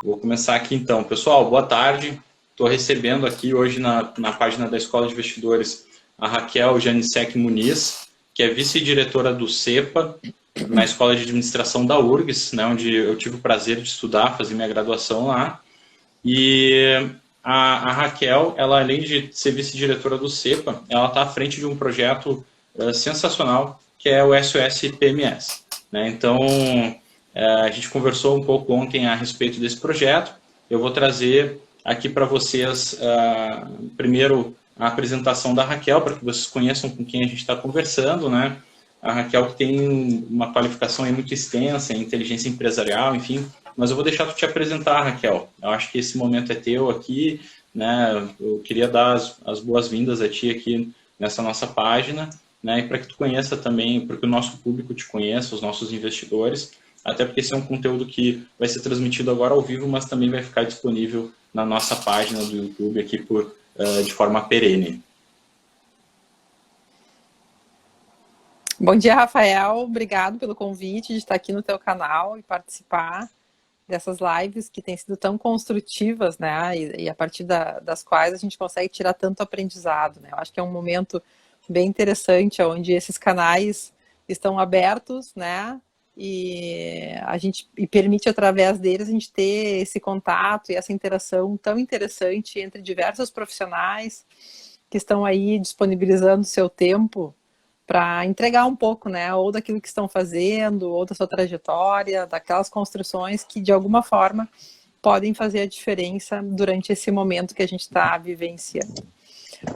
Vou começar aqui então. Pessoal, boa tarde. Estou recebendo aqui hoje na página da Escola de Investidores a Raquel Janicek Muniz, que é vice-diretora do CEPA, na Escola de Administração da URGS, né, onde eu tive o prazer de estudar, fazer minha graduação lá. E a Raquel, ela além de ser vice-diretora do CEPA, ela está à frente de um projeto sensacional, que é o SOS PMS. Né? Então, a gente conversou um pouco ontem a respeito desse projeto. Eu vou trazer aqui para vocês, primeiro, a apresentação da Raquel, para que vocês conheçam com quem a gente está conversando, né? A Raquel que tem uma qualificação muito extensa em inteligência empresarial, enfim, mas eu vou deixar tu te apresentar, Raquel. Eu acho que esse momento é teu aqui, né? Eu queria dar as boas-vindas a ti aqui nessa nossa página, né? E para que tu conheça também, para que o nosso público te conheça, os nossos investidores, até porque esse é um conteúdo que vai ser transmitido agora ao vivo, mas também vai ficar disponível na nossa página do YouTube aqui de forma perene. Bom dia, Rafael. Obrigado pelo convite de estar aqui no teu canal e participar dessas lives que têm sido tão construtivas, né? E a partir das quais a gente consegue tirar tanto aprendizado, né? Eu acho que é um momento bem interessante, onde esses canais estão abertos, né? E permite, através deles, a gente ter esse contato e essa interação tão interessante entre diversos profissionais que estão aí disponibilizando seu tempo para entregar um pouco, né, ou daquilo que estão fazendo, ou da sua trajetória, daquelas construções que, de alguma forma, podem fazer a diferença durante esse momento que a gente está vivenciando.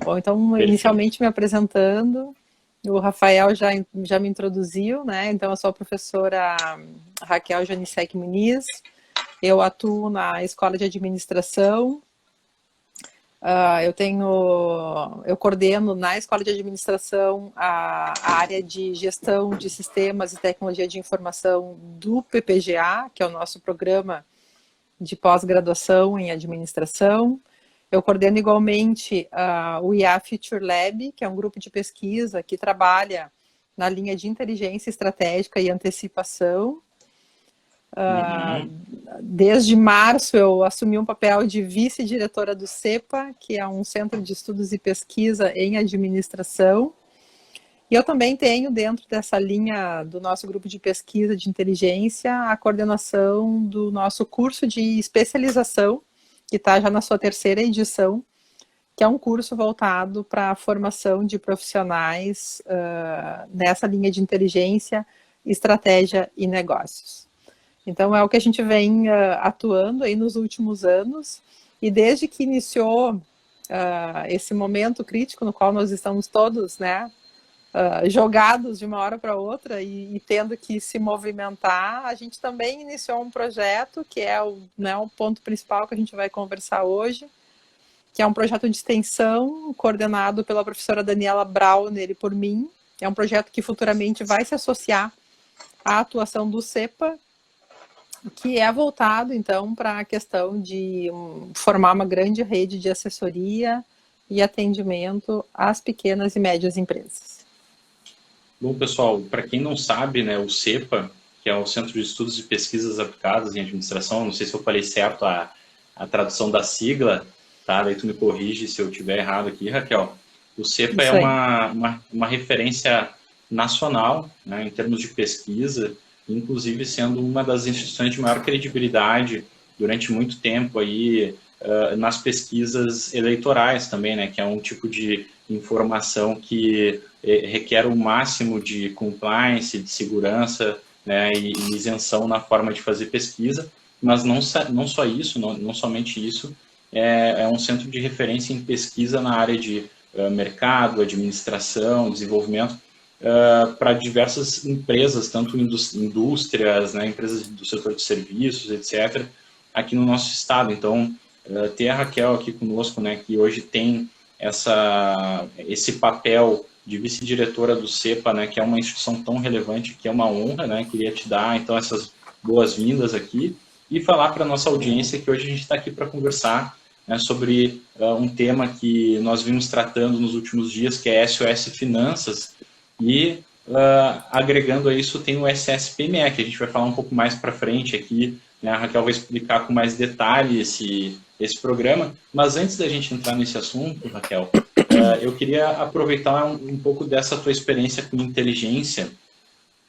Bom, então, inicialmente me apresentando, o Rafael já me introduziu, né, então eu sou a professora Raquel Janicek Muniz, eu atuo na Escola de Administração. Eu coordeno na Escola de Administração a área de gestão de sistemas e tecnologia de informação do PPGA, que é o nosso programa de pós-graduação em administração. Eu coordeno igualmente o IA Future Lab, que é um grupo de pesquisa que trabalha na linha de inteligência estratégica e antecipação. Desde março eu assumi um papel de vice-diretora do CEPA, que é um centro de estudos e pesquisa em administração. E eu também tenho, dentro dessa linha do nosso grupo de pesquisa de inteligência, a coordenação do nosso curso de especialização, que está já na sua 3ª edição, que é um curso voltado para a formação de profissionais nessa linha de inteligência, estratégia e negócios. Então, é o que a gente vem atuando aí nos últimos anos, e desde que iniciou esse momento crítico no qual nós estamos todos, né, jogados de uma hora para outra e tendo que se movimentar, a gente também iniciou um projeto que é o ponto principal que a gente vai conversar hoje, que é um projeto de extensão coordenado pela professora Daniela Brauner e por mim. É um projeto que futuramente vai se associar à atuação do CEPA, que é voltado, então, para a questão de formar uma grande rede de assessoria e atendimento às pequenas e médias empresas. Bom, pessoal, para quem não sabe, né, o CEPA, que é o Centro de Estudos e Pesquisas Aplicadas em Administração, não sei se eu falei certo a tradução da sigla, tá? Daí tu me corrige se eu estiver errado aqui, Raquel. O CEPA é uma referência nacional, né, em termos de pesquisa, inclusive sendo uma das instituições de maior credibilidade durante muito tempo aí nas pesquisas eleitorais também, né, que é um tipo de informação que requer o máximo de compliance, de segurança, né, e isenção na forma de fazer pesquisa, mas não só isso, não somente isso, é um centro de referência em pesquisa na área de mercado, administração, desenvolvimento, para diversas empresas, tanto indústrias, né, empresas do setor de serviços, etc., aqui no nosso estado. Então, ter a Raquel aqui conosco, né, que hoje tem esse papel de vice-diretora do CEPA, né, que é uma instituição tão relevante, que é uma honra, né, queria te dar, então, essas boas-vindas aqui e falar para a nossa audiência que hoje a gente está aqui para conversar, né, sobre um tema que nós vimos tratando nos últimos dias, que é SOS Finanças, e agregando a isso tem o SSPME, que a gente vai falar um pouco mais para frente aqui, né? A Raquel vai explicar com mais detalhe esse programa, mas antes da gente entrar nesse assunto, Raquel, eu queria aproveitar um pouco dessa tua experiência com inteligência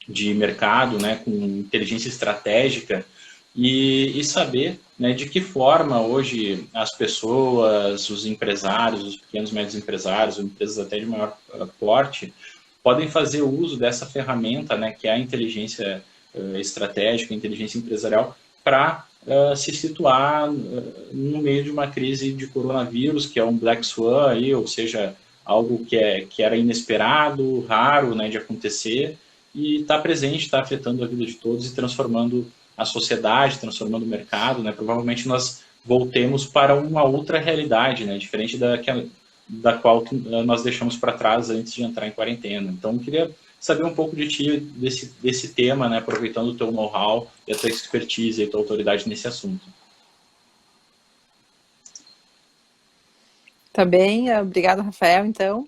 de mercado, né, com inteligência estratégica, e saber, né, de que forma hoje as pessoas, os empresários, os pequenos e médios empresários, empresas até de maior porte, podem fazer uso dessa ferramenta, né, que é a inteligência estratégica, a inteligência empresarial, para se situar no meio de uma crise de coronavírus, que é um Black Swan, aí, ou seja, algo que era inesperado, raro, né, de acontecer, e está presente, está afetando a vida de todos e transformando a sociedade, transformando o mercado, né? Provavelmente nós voltemos para uma outra realidade, né? Diferente da qual nós deixamos para trás antes de entrar em quarentena. Então, eu queria saber um pouco de ti, desse tema, né? Aproveitando o teu know-how e a tua expertise e a tua autoridade nesse assunto. Tá bem, obrigada, Rafael. Então,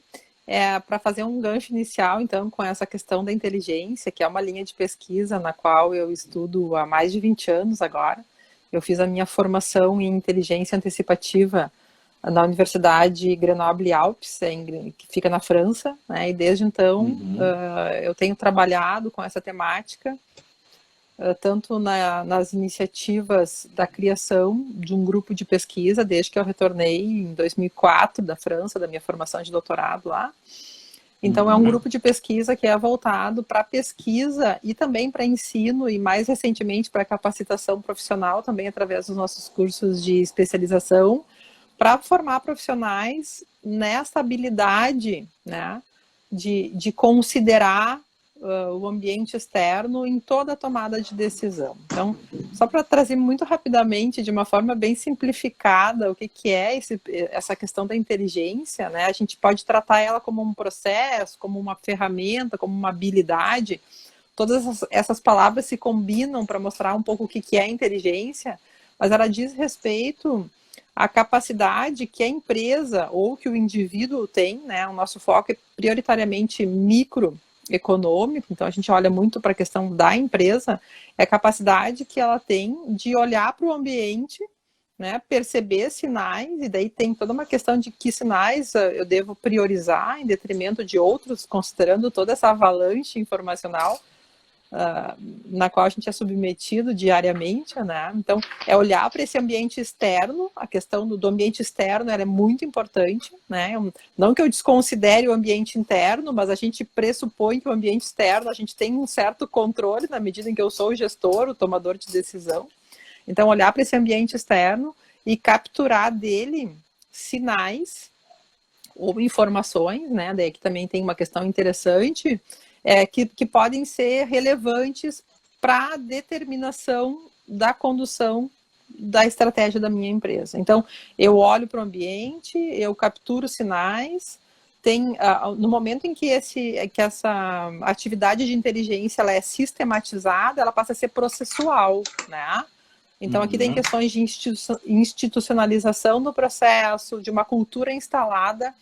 para fazer um gancho inicial, então, com essa questão da inteligência, que é uma linha de pesquisa na qual eu estudo há mais de 20 anos agora. Eu fiz a minha formação em inteligência antecipativa na Universidade Grenoble-Alpes, que fica na França, né? E desde então eu tenho trabalhado com essa temática, tanto nas iniciativas da criação de um grupo de pesquisa, desde que eu retornei em 2004 da França, da minha formação de doutorado lá. Então, é um grupo de pesquisa que é voltado para pesquisa e também para ensino e, mais recentemente, para capacitação profissional, também através dos nossos cursos de especialização, para formar profissionais nessa habilidade, né, de considerar o ambiente externo em toda a tomada de decisão. Então, só para trazer muito rapidamente, de uma forma bem simplificada, o que é essa questão da inteligência, né? A gente pode tratar ela como um processo, como uma ferramenta, como uma habilidade. Todas essas palavras se combinam para mostrar um pouco o que é inteligência, mas ela diz respeito à capacidade que a empresa ou que o indivíduo tem, né? O nosso foco é prioritariamente microeconômico, então a gente olha muito para a questão da empresa, é a capacidade que ela tem de olhar para o ambiente, né, perceber sinais, e daí tem toda uma questão de que sinais eu devo priorizar em detrimento de outros, considerando toda essa avalanche informacional na qual a gente é submetido diariamente, né? Então, é olhar para esse ambiente externo, a questão do ambiente externo ela é muito importante, né? Não que eu desconsidere o ambiente interno, mas a gente pressupõe que o ambiente externo a gente tem um certo controle na medida em que eu sou o gestor, o tomador de decisão. Então, olhar para esse ambiente externo e capturar dele sinais ou informações, né? Daí que também tem uma questão interessante, que podem ser relevantes para a determinação da condução da estratégia da minha empresa. Então, eu olho para o ambiente, eu capturo sinais, no momento em que essa atividade de inteligência ela é sistematizada, ela passa a ser processual, né? Então, aqui tem questões de institucionalização do processo, de uma cultura instalada,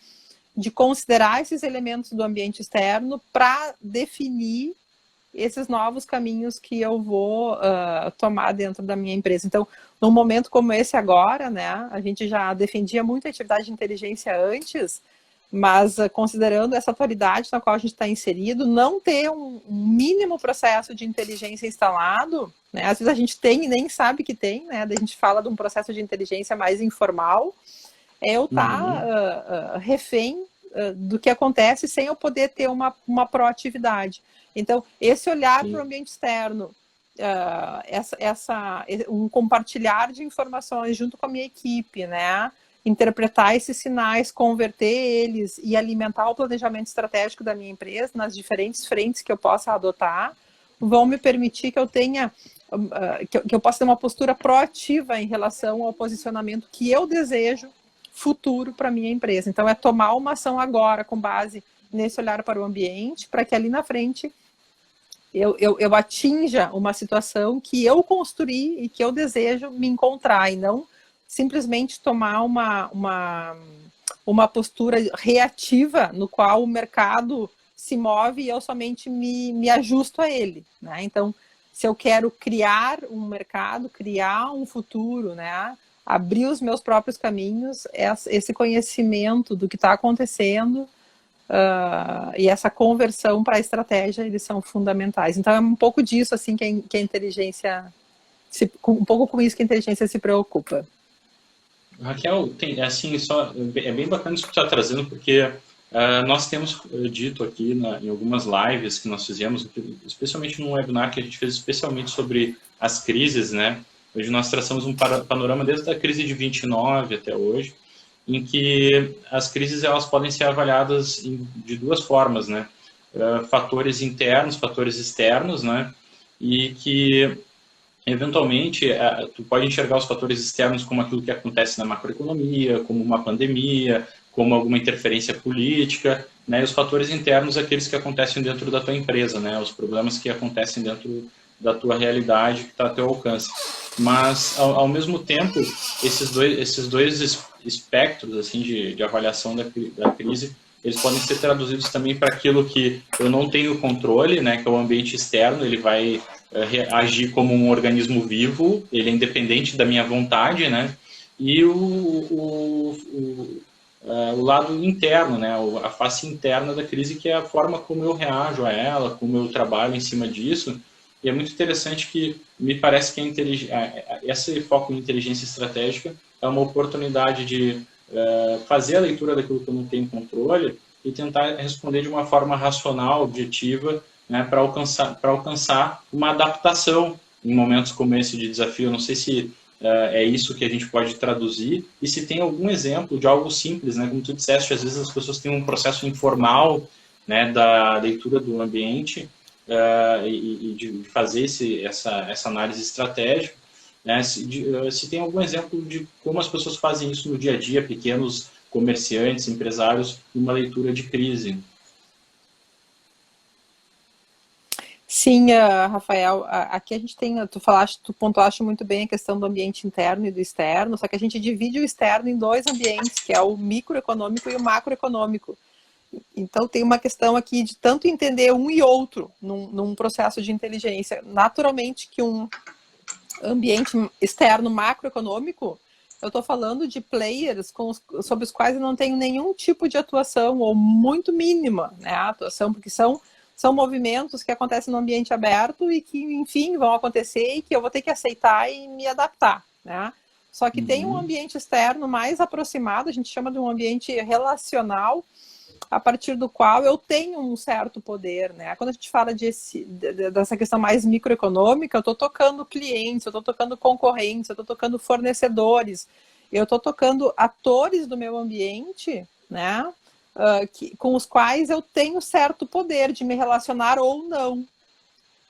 de considerar esses elementos do ambiente externo para definir esses novos caminhos que eu vou tomar dentro da minha empresa. Então, num momento como esse agora, né, a gente já defendia muito a atividade de inteligência antes, mas considerando essa atualidade na qual a gente está inserido, não ter um mínimo processo de inteligência instalado, né, às vezes a gente tem e nem sabe que tem, né, a gente fala de um processo de inteligência mais informal, eu estar refém do que acontece sem eu poder ter uma proatividade. Então, esse olhar para o ambiente externo, um compartilhar de informações junto com a minha equipe, né? Interpretar esses sinais, converter eles e alimentar o planejamento estratégico da minha empresa nas diferentes frentes que eu possa adotar, vão me permitir que eu tenha que eu possa ter uma postura proativa em relação ao posicionamento que eu desejo futuro para a minha empresa. Então, é tomar uma ação agora com base nesse olhar para o ambiente, para que ali na frente eu atinja uma situação que eu construí e que eu desejo me encontrar, e não simplesmente tomar uma postura reativa no qual o mercado se move e eu somente me ajusto a ele, né? Então, se eu quero criar um mercado, criar um futuro, né? Abrir os meus próprios caminhos, esse conhecimento do que está acontecendo e essa conversão para a estratégia, eles são fundamentais. Então é um pouco disso assim que a inteligência, um pouco com isso que a inteligência se preocupa. Raquel, é bem bacana isso que tu está trazendo, porque nós temos dito aqui em algumas lives que nós fizemos, especialmente num webinar que a gente fez especialmente sobre as crises, né? Hoje nós traçamos um panorama desde a crise de 29 até hoje, em que as crises elas podem ser avaliadas de duas formas, né? Fatores internos, fatores externos, né? E que eventualmente, tu pode enxergar os fatores externos como aquilo que acontece na macroeconomia, como uma pandemia, como alguma interferência política, né? E os fatores internos, aqueles que acontecem dentro da tua empresa, né? Os problemas que acontecem dentro da tua realidade, que está ao teu alcance. Mas, ao mesmo tempo, esses dois espectros assim, de avaliação da crise, eles podem ser traduzidos também para aquilo que eu não tenho controle, né? Que é o ambiente externo, ele vai agir como um organismo vivo, ele é independente da minha vontade, né? E o lado interno, né? A face interna da crise, que é a forma como eu reajo a ela, como eu trabalho em cima disso. E é muito interessante que me parece que esse foco em inteligência estratégica é uma oportunidade de fazer a leitura daquilo que eu não tenho controle e tentar responder de uma forma racional, objetiva, né, para alcançar uma adaptação em momentos como esse de desafio. Eu não sei se é isso que a gente pode traduzir e se tem algum exemplo de algo simples, né, como tu disseste, às vezes as pessoas têm um processo informal, né, da leitura do ambiente e de fazer essa análise estratégica, né, se tem algum exemplo de como as pessoas fazem isso no dia a dia, pequenos comerciantes, empresários, numa leitura de crise. Sim, Rafael, aqui a gente tem, tu pontuaste muito bem a questão do ambiente interno e do externo, só que a gente divide o externo em dois ambientes, que é o microeconômico e o macroeconômico. Então tem uma questão aqui de tanto entender um e outro num processo de inteligência. Naturalmente que um ambiente externo macroeconômico, eu estou falando de players sobre os quais eu não tenho nenhum tipo de atuação, ou muito mínima, né, a atuação, porque são movimentos que acontecem no ambiente aberto e que, enfim, vão acontecer e que eu vou ter que aceitar e me adaptar, né? Só que tem um ambiente externo mais aproximado, a gente chama de um ambiente relacional, a partir do qual eu tenho um certo poder, né? Quando a gente fala dessa questão mais microeconômica, eu estou tocando clientes, eu estou tocando concorrentes, eu estou tocando fornecedores, eu estou tocando atores do meu ambiente, né? Com os quais eu tenho certo poder de me relacionar ou não.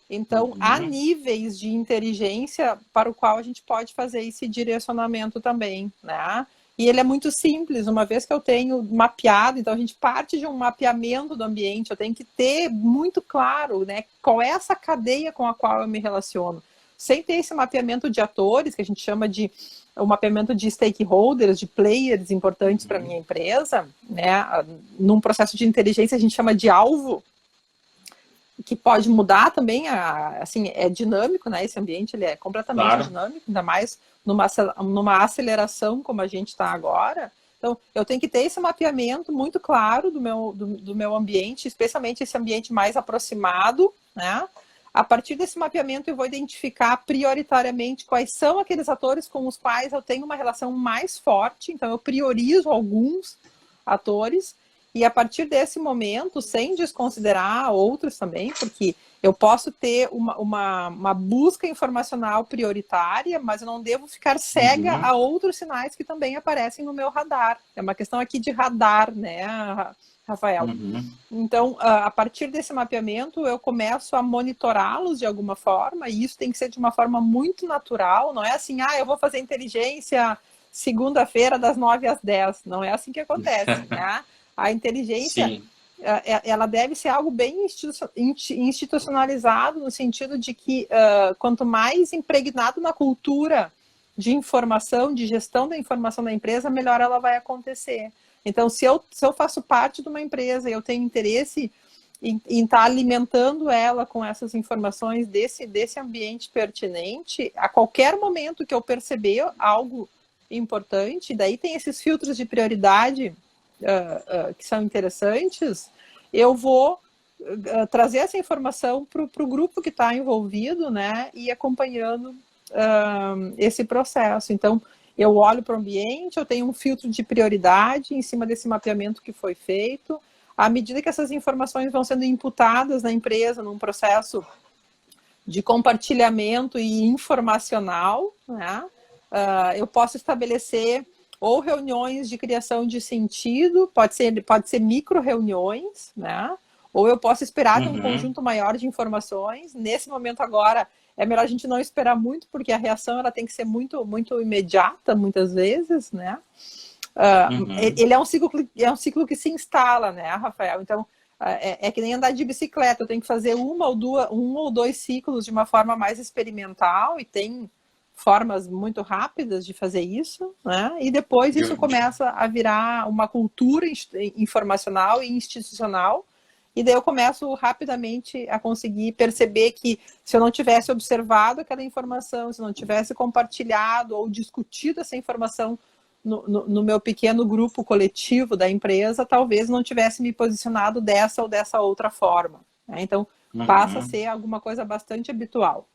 Então, há níveis de inteligência para o qual a gente pode fazer esse direcionamento também, né? E ele é muito simples, uma vez que eu tenho mapeado, então a gente parte de um mapeamento do ambiente, eu tenho que ter muito claro, né, qual é essa cadeia com a qual eu me relaciono. Sem ter esse mapeamento de atores, que a gente chama de o mapeamento de stakeholders, de players importantes para a minha empresa, né? Num processo de inteligência a gente chama de alvo, que pode mudar também, assim, é dinâmico, né? Esse ambiente ele é completamente dinâmico, ainda mais numa aceleração como a gente está agora. Então, eu tenho que ter esse mapeamento muito claro do meu ambiente, especialmente esse ambiente mais aproximado, né? A partir desse mapeamento, eu vou identificar prioritariamente quais são aqueles atores com os quais eu tenho uma relação mais forte. Então, eu priorizo alguns atores. E a partir desse momento, sem desconsiderar outros também, porque eu posso ter uma busca informacional prioritária, mas eu não devo ficar cega a outros sinais que também aparecem no meu radar. É uma questão aqui de radar, né, Rafael? Então, a partir desse mapeamento, eu começo a monitorá-los de alguma forma, e isso tem que ser de uma forma muito natural, não é assim, eu vou fazer inteligência segunda-feira das 9 às 10. Não é assim que acontece, né? A inteligência, ela deve ser algo bem institucionalizado, no sentido de que quanto mais impregnado na cultura de informação, de gestão da informação da empresa, melhor ela vai acontecer. Então, se eu faço parte de uma empresa e eu tenho interesse em estar alimentando ela com essas informações desse ambiente pertinente, a qualquer momento que eu perceber algo importante, daí tem esses filtros de prioridade que são interessantes, eu vou trazer essa informação para o grupo que está envolvido, né, e acompanhando esse processo. Então, eu olho para o ambiente, eu tenho um filtro de prioridade em cima desse mapeamento que foi feito. À medida que essas informações vão sendo imputadas na empresa, num processo de compartilhamento e informacional, né, eu posso estabelecer ou reuniões de criação de sentido, pode ser micro-reuniões, né, ou eu posso esperar ter um conjunto maior de informações. Nesse momento agora, é melhor a gente não esperar muito, porque a reação ela tem que ser muito, muito imediata, muitas vezes, né? Ele é um ciclo que se instala, né, Rafael? Então, é que nem andar de bicicleta, eu tenho que fazer um ou dois ciclos de uma forma mais experimental, e tem formas muito rápidas de fazer isso, né? E depois isso começa a virar uma cultura informacional e institucional, e daí eu começo rapidamente a conseguir perceber que se eu não tivesse observado aquela informação, se eu não tivesse compartilhado ou discutido essa informação no meu pequeno grupo coletivo da empresa, talvez não tivesse me posicionado dessa ou dessa outra forma, né? Então, passa a ser alguma coisa bastante habitual.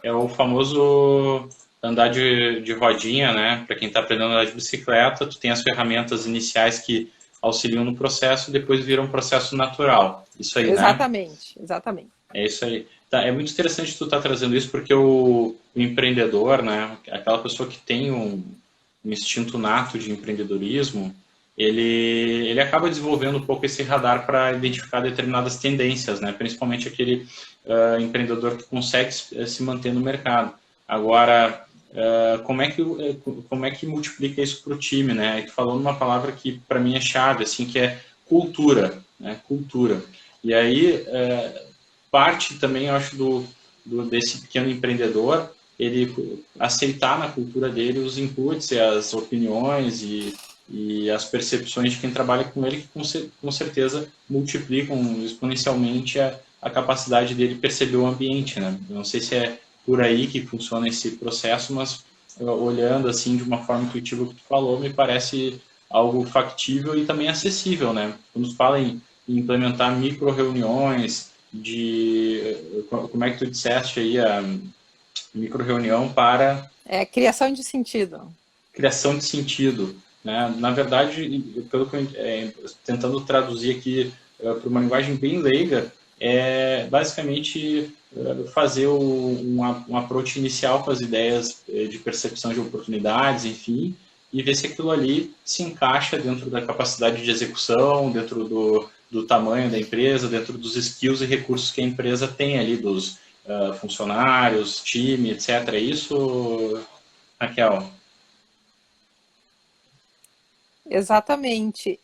É o famoso andar de rodinha, né? Para quem está aprendendo a andar de bicicleta, tu tem as ferramentas iniciais que auxiliam no processo e depois vira um processo natural. Isso aí, exatamente, né? Exatamente. É isso aí. Tá, é muito interessante tu estar trazendo isso, porque o empreendedor, né? Aquela pessoa que tem um instinto nato de empreendedorismo, ele acaba desenvolvendo um pouco esse radar para identificar determinadas tendências, né? Principalmente aquele empreendedor que consegue se manter no mercado. Agora, como é que multiplica isso para o time, né? Tu falou numa palavra que para mim é chave, assim, que é cultura, né? Cultura. E aí parte também, eu acho, desse pequeno empreendedor, ele aceitar na cultura dele os inputs e as opiniões e as percepções de quem trabalha com ele, que com certeza multiplicam exponencialmente a capacidade dele perceber o ambiente, né? Eu não sei se é por aí que funciona esse processo, mas olhando assim de uma forma intuitiva que tu falou, me parece algo factível e também acessível, né? Quando se fala em implementar micro-reuniões, como é que tu disseste aí, a micro-reunião para... criação de sentido. Criação de sentido, né? Na verdade, pelo que tentando traduzir aqui para uma linguagem bem leiga, é basicamente fazer um approach inicial com as ideias de percepção de oportunidades, enfim, e ver se aquilo ali se encaixa dentro da capacidade de execução, dentro do tamanho da empresa, dentro dos skills e recursos que a empresa tem ali, dos funcionários, time, etc. É isso, Raquel? Exatamente.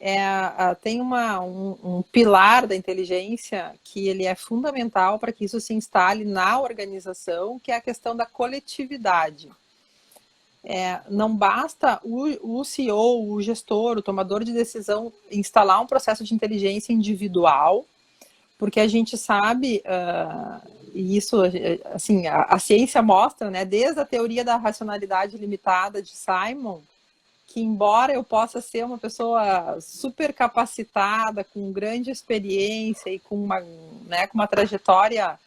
Tem um pilar da inteligência que ele é fundamental para que isso se instale na organização, que é a questão da coletividade. Não basta o CEO, o gestor, o tomador de decisão instalar um processo de inteligência individual, porque a gente sabe, e isso, assim, a ciência mostra, né, desde a teoria da racionalidade limitada de Simon, que embora eu possa ser uma pessoa super capacitada, com grande experiência e com uma trajetória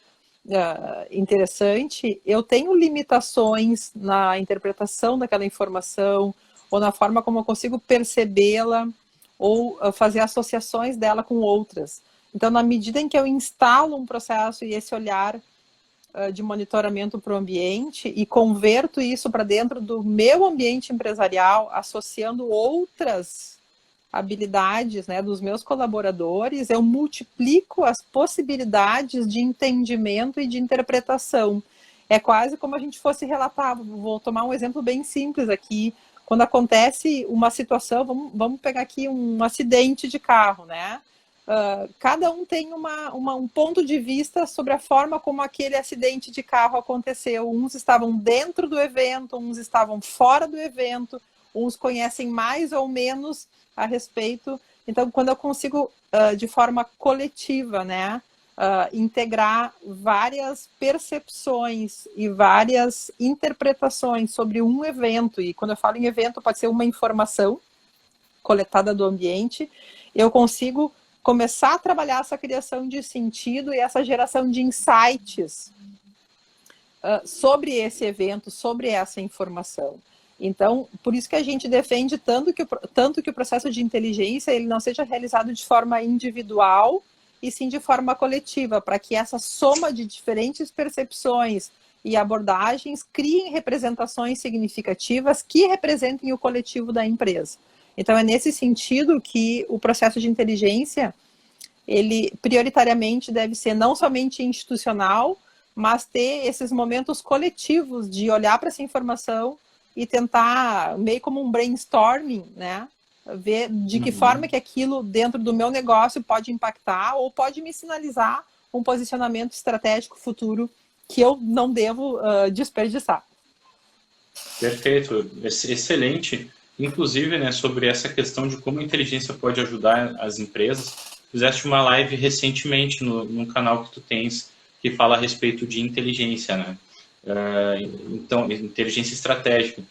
interessante, eu tenho limitações na interpretação daquela informação, ou na forma como eu consigo percebê-la, ou fazer associações dela com outras. Então, na medida em que eu instalo um processo e esse olhar de monitoramento para o ambiente e converto isso para dentro do meu ambiente empresarial, associando outras habilidades, né, dos meus colaboradores, eu multiplico as possibilidades de entendimento e de interpretação. É quase como a gente fosse relatar. Vou tomar um exemplo bem simples aqui. Quando acontece uma situação, vamos pegar aqui um acidente de carro, né? Cada um tem um ponto de vista sobre a forma como aquele acidente de carro aconteceu. Uns estavam dentro do evento, uns estavam fora do evento, uns conhecem mais ou menos a respeito Então, quando eu consigo, de forma coletiva, né, integrar várias percepções e várias interpretações sobre um evento, e quando eu falo em evento, pode ser uma informação coletada do ambiente, eu consigo começar a trabalhar essa criação de sentido e essa geração de insights sobre esse evento, sobre essa informação. Então, por isso que a gente defende tanto que o processo de inteligência ele não seja realizado de forma individual, e sim de forma coletiva, para que essa soma de diferentes percepções e abordagens criem representações significativas que representem o coletivo da empresa. Então, é nesse sentido que o processo de inteligência, ele prioritariamente deve ser não somente institucional, mas ter esses momentos coletivos de olhar para essa informação e tentar, meio como um brainstorming, né? Ver de que forma que aquilo dentro do meu negócio pode impactar ou pode me sinalizar um posicionamento estratégico futuro que eu não devo desperdiçar. Perfeito, excelente. Inclusive, né, sobre essa questão de como a inteligência pode ajudar as empresas, fizeste uma live recentemente no canal que tu tens, que fala a respeito de inteligência, né? Então, inteligência estratégica.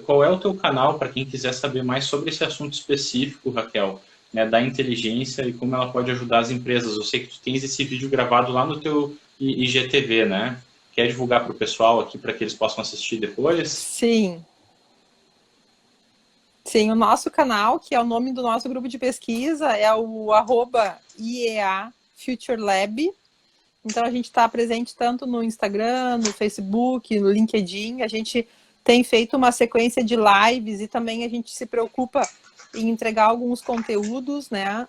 Qual é o teu canal para quem quiser saber mais sobre esse assunto específico, Raquel, né, da inteligência e como ela pode ajudar as empresas? Eu sei que tu tens esse vídeo gravado lá no teu IGTV, né? Quer divulgar para o pessoal aqui para que eles possam assistir depois? Sim. Sim, o nosso canal, que é o nome do nosso grupo de pesquisa, é o @IEA Future Lab. Então, a gente está presente tanto no Instagram, no Facebook, no LinkedIn. A gente tem feito uma sequência de lives e também a gente se preocupa em entregar alguns conteúdos, né?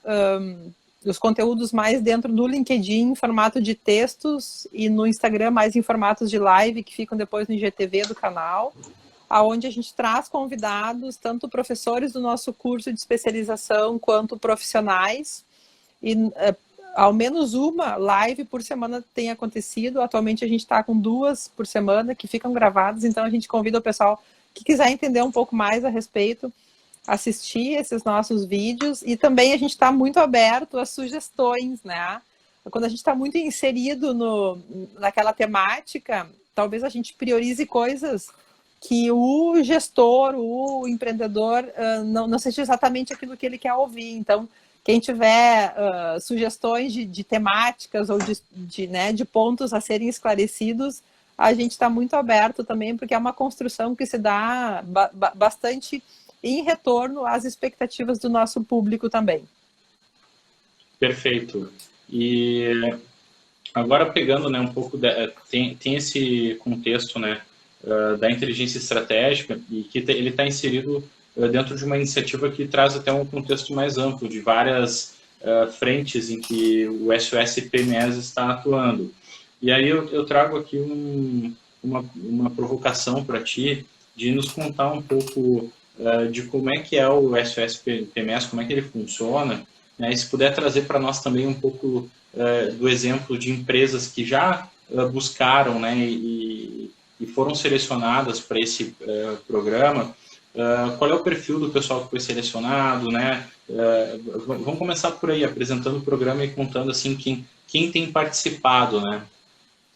Os conteúdos mais dentro do LinkedIn, em formato de textos, e no Instagram mais em formatos de live, que ficam depois no IGTV do canal, aonde a gente traz convidados, tanto professores do nosso curso de especialização, quanto profissionais, e ao menos uma live por semana tem acontecido. Atualmente a gente está com 2 por semana que ficam gravadas, então a gente convida o pessoal que quiser entender um pouco mais a respeito, assistir esses nossos vídeos, e também a gente está muito aberto a sugestões, né? Quando a gente está muito inserido naquela temática, talvez a gente priorize coisas que o gestor, o empreendedor, não seja exatamente aquilo que ele quer ouvir. Então, quem tiver sugestões de temáticas ou de pontos a serem esclarecidos, a gente está muito aberto também, porque é uma construção que se dá bastante em retorno às expectativas do nosso público também. Perfeito. E agora pegando, né, um pouco tem esse contexto, né, da inteligência estratégica, e que ele está inserido dentro de uma iniciativa que traz até um contexto mais amplo de várias frentes em que o SOS PMEs está atuando. E aí eu trago aqui uma provocação para ti, de nos contar um pouco de como é que é o SOS PMEs, como é que ele funciona, né? E se puder trazer para nós também um pouco do exemplo de empresas que já buscaram, né, e foram selecionadas para esse programa. Qual é o perfil do pessoal que foi selecionado, né? Vamos começar por aí, apresentando o programa e contando assim quem tem participado, né?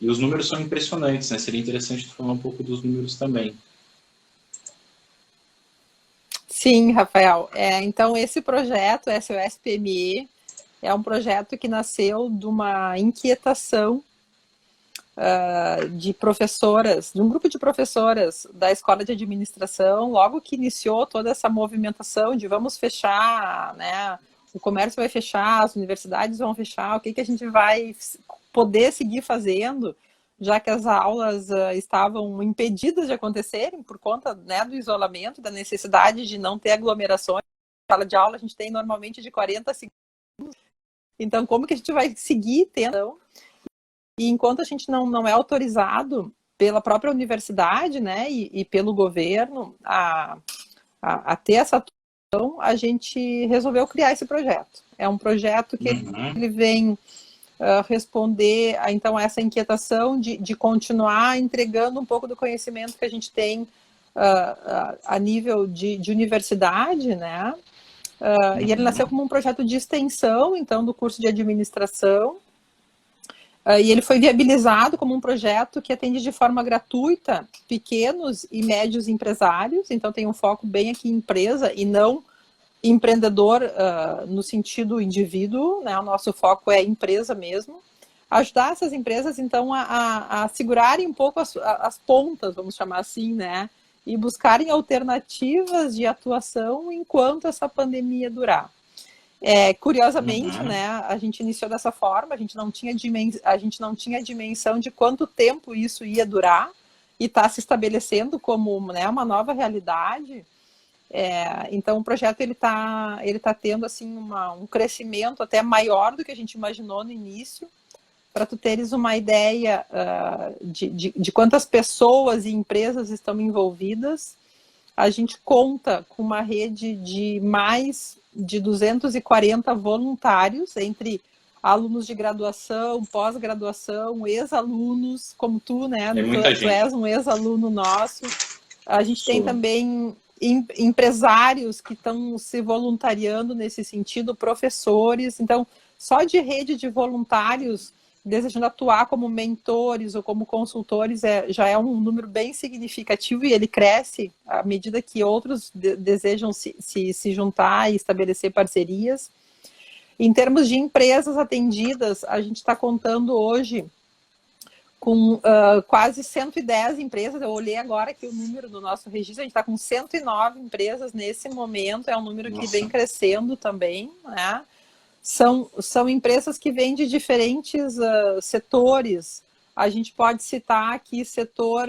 E os números são impressionantes, né? Seria interessante tu falar um pouco dos números também. Sim, Rafael. Então, esse projeto, SOS PME, é um projeto que nasceu de uma inquietação de professoras, de um grupo de professoras da Escola de Administração, logo que iniciou toda essa movimentação de vamos fechar, né? O comércio vai fechar, as universidades vão fechar, o que a gente vai poder seguir fazendo, já que as aulas estavam impedidas de acontecerem por conta, né, do isolamento, da necessidade de não ter aglomerações. Na sala de aula a gente tem normalmente de 40 segundos. Então, como que a gente vai seguir tendo? E enquanto a gente não é autorizado pela própria universidade, né, e pelo governo a ter essa atuação, a gente resolveu criar esse projeto. É um projeto que ele vem responder então a essa inquietação de continuar entregando um pouco do conhecimento que a gente tem a nível de universidade, né, E ele nasceu como um projeto de extensão, então, do curso de administração. E ele foi viabilizado como um projeto que atende de forma gratuita pequenos e médios empresários. Então, tem um foco bem aqui em empresa e não empreendedor no sentido indivíduo, né? O nosso foco é empresa mesmo. Ajudar essas empresas, então, a segurarem um pouco as pontas, vamos chamar assim, né? E buscarem alternativas de atuação enquanto essa pandemia durar. Curiosamente, né, a gente iniciou dessa forma, a gente não tinha dimensão de quanto tempo isso ia durar e está se estabelecendo como, né, uma nova realidade. Então o projeto ele tá tendo assim um crescimento até maior do que a gente imaginou no início. Para tu teres uma ideia de quantas pessoas e empresas estão envolvidas, a gente conta com uma rede de mais de 240 voluntários, entre alunos de graduação, pós-graduação, ex-alunos, como tu, né? Tu és um ex-aluno nosso. A gente tem também empresários que estão se voluntariando nesse sentido, professores. Então, só de rede de voluntários desejando atuar como mentores ou como consultores já é um número bem significativo e ele cresce à medida que outros desejam se juntar e estabelecer parcerias. Em termos de empresas atendidas, a gente está contando hoje com quase 110 empresas. Eu olhei agora aqui o número do nosso registro, a gente está com 109 empresas nesse momento, é um número que vem crescendo também, né? São empresas que vêm de diferentes setores. A gente pode citar aqui setor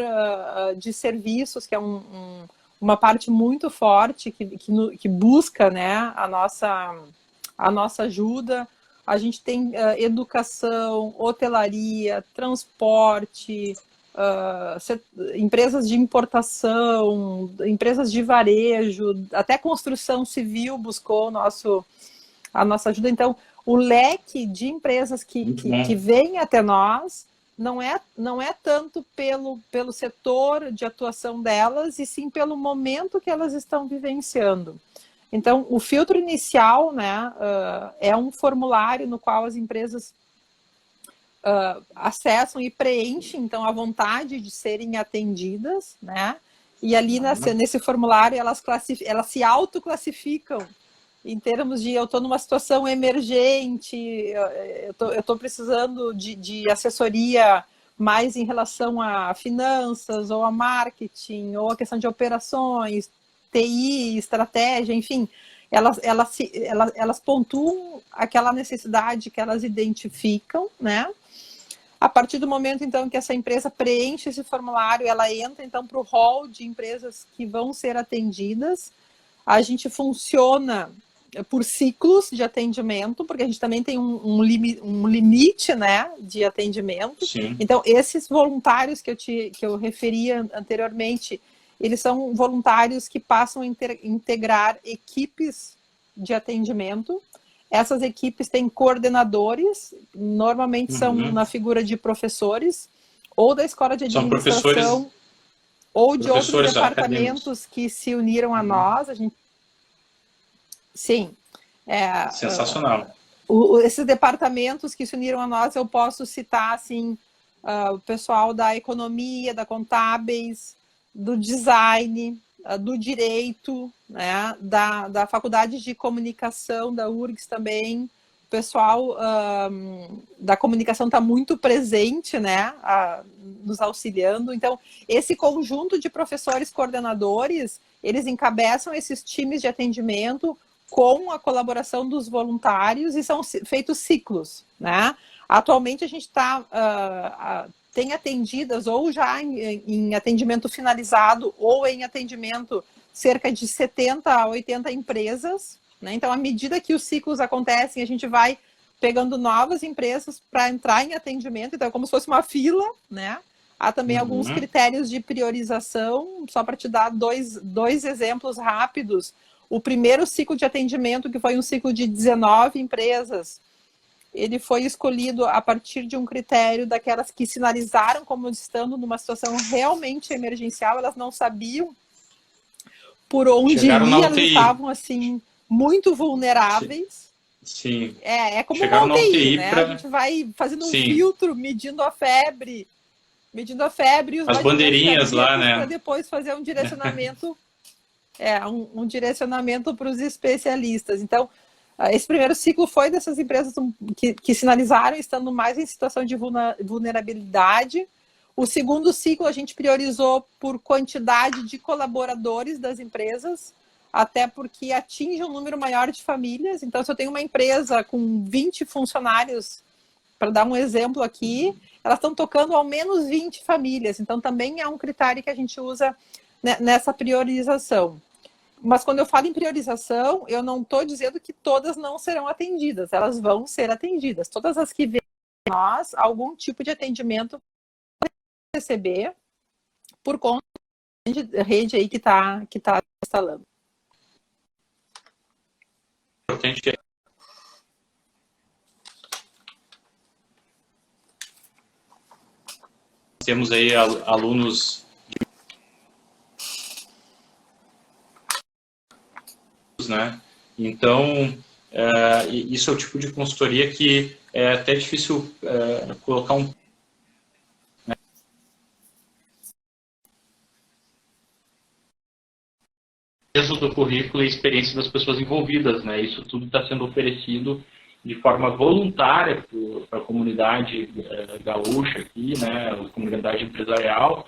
de serviços, que é uma parte muito forte, que busca, né, a nossa ajuda. A gente tem educação, hotelaria, transporte, empresas de importação, empresas de varejo, até construção civil buscou a nossa ajuda. Então, o leque de empresas que vem até nós não é tanto pelo setor de atuação delas, e sim pelo momento que elas estão vivenciando. Então, o filtro inicial, né, é um formulário no qual as empresas acessam e preenchem, então, a vontade de serem atendidas, né? E ali nesse formulário elas se autoclassificam em termos de eu estou numa situação emergente, eu estou precisando de assessoria mais em relação a finanças, ou a marketing, ou a questão de operações, TI, estratégia, enfim, elas pontuam aquela necessidade que elas identificam, né? A partir do momento, então, que essa empresa preenche esse formulário, ela entra, então, para o hall de empresas que vão ser atendidas. A gente funciona por ciclos de atendimento, porque a gente também tem um limite, né, de atendimento. Sim. Então, esses voluntários que eu referia anteriormente, eles são voluntários que passam a integrar equipes de atendimento. Essas equipes têm coordenadores, normalmente são na figura de professores, ou da escola de administração, ou de outros departamentos que se uniram a nós. Sim. Sensacional. Esses departamentos que se uniram a nós, eu posso citar assim, o pessoal da economia, da contábeis, do design, do direito, né, da faculdade de comunicação da URGS também. O pessoal da comunicação está muito presente, né, nos auxiliando. Então, esse conjunto de professores coordenadores, eles encabeçam esses times de atendimento com a colaboração dos voluntários, e são feitos ciclos, né? Atualmente a gente tem atendidas ou já em atendimento finalizado ou em atendimento cerca de 70 a 80 empresas, né? Então, à medida que os ciclos acontecem, a gente vai pegando novas empresas para entrar em atendimento, então é como se fosse uma fila, né? Há também alguns critérios de priorização, só para te dar dois exemplos rápidos. O primeiro ciclo de atendimento, que foi um ciclo de 19 empresas, ele foi escolhido a partir de um critério daquelas que sinalizaram como estando numa situação realmente emergencial, elas não sabiam por onde ir, elas estavam assim, muito vulneráveis. Sim. É como Chegaram uma na UTI, UTI né? pra... A gente vai fazendo um Sim. filtro, medindo a febre e os As bandeirinhas lá, para né? depois fazer um direcionamento, um direcionamento para os especialistas. Então, esse primeiro ciclo foi dessas empresas que sinalizaram estando mais em situação de vulnerabilidade. O segundo ciclo a gente priorizou por quantidade de colaboradores das empresas, até porque atinge um número maior de famílias. Então, se eu tenho uma empresa com 20 funcionários, para dar um exemplo aqui, elas estão tocando ao menos 20 famílias. Então, também é um critério que a gente usa nessa priorização. Mas quando eu falo em priorização, eu não estou dizendo que todas não serão atendidas. Elas vão ser atendidas. Todas as que vêm a nós, algum tipo de atendimento receber por conta da rede aí que tá instalando. Importante. Temos aí alunos, né? Então, isso é o tipo de consultoria que é até difícil colocar um peso do currículo e experiência das pessoas envolvidas, né? Isso tudo está sendo oferecido de forma voluntária para a comunidade gaúcha aqui, né? A comunidade empresarial.